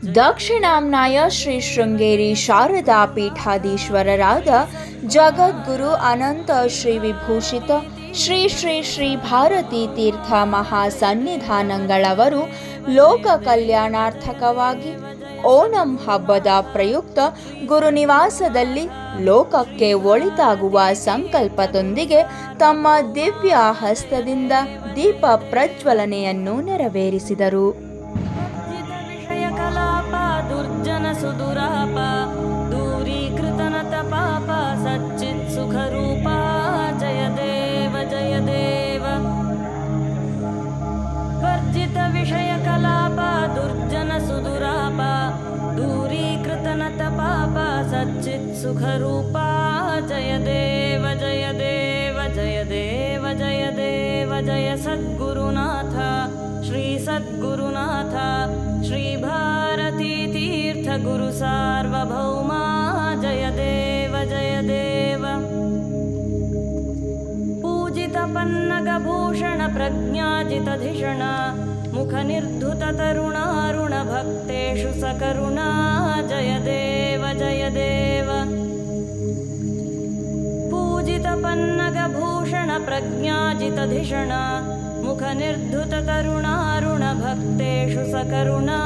ದಕ್ಷಿಣಾಮ್ನಾಯ ಶ್ರೀ ಶೃಂಗೇರಿ ಶಾರದಾ ಪೀಠಾಧೀಶ್ವರರಾದ ಜಗದ್ಗುರು ಅನಂತ ಶ್ರೀ ವಿಭೂಷಿತ ಶ್ರೀ ಶ್ರೀ ಶ್ರೀ ಭಾರತೀ ತೀರ್ಥ ಮಹಾಸನ್ನಿಧಾನಗಳವರು ಲೋಕ ಕಲ್ಯಾಣಾರ್ಥಕವಾಗಿ ಓಣಂ ಹಬ್ಬದ ಪ್ರಯುಕ್ತ ಗುರುನಿವಾಸದಲ್ಲಿ ಲೋಕಕ್ಕೆ ಒಳಿತಾಗುವ ಸಂಕಲ್ಪದೊಂದಿಗೆ ತಮ್ಮ ದಿವ್ಯ ಹಸ್ತದಿಂದ ದೀಪ ಪ್ರಜ್ವಲನೆಯನ್ನು ನೆರವೇರಿಸಿದರು. ದುರ್ಜನ ಸುದುರಾಪ ದೂರೀಕೃತನತ ಪಾಪ ಸಚ್ಚಿತ್ ಸುಖ ರೂಪ ಜಯ ದೇವ ಜಯ ದೇವ. ವರ್ಜಿತ ವಿಷಯ ಕಲಾಪ ದುರ್ಜನ ಸುದುರಾಪ ದೂರೀಕೃತನತ ಪಾಪ ಸಚ್ಚಿತ್ ಸುಖ ರೂಪ ಜಯ ದೇವ ಜಯ ದೇವ ಜಯ ದೇವ ಜಯ ದೇವ ಜಯ ಸದ್ಗುರುನಾಥ ಶ್ರೀ ಸದ್ಗುರುನಾಥ ಶ್ರೀ ಭಾರತೀ ತೀರ್ಥ ಗುರು ಸಾರ್ವಭೌಮ ಜಯ ದೇವ ಜಯ ದೇವ. ಪೂಜಿತ ಪನ್ನಗ ಭೂಷಣ ಪ್ರಜ್ಞಾಜಿತಧಿಷಣ ಮುಖ ನಿರ್ಧುತ ತರುಣಾರುಣ ಭಕ್ತೇಷು ಸಕರುಣಾ ಜಯ ದೇವ ಜಯ ದೇವ. ಪೂಜಿತ ಪನ್ನಗ ಭೂಷಣ ಪ್ರಜ್ಞಾಜಿತಧಿಷಣ ಮುಖ ನಿರ್ಧುತ ತರುಣಾರುಣ ಭಕ್ತೇಷು ಸಕರುಣಾ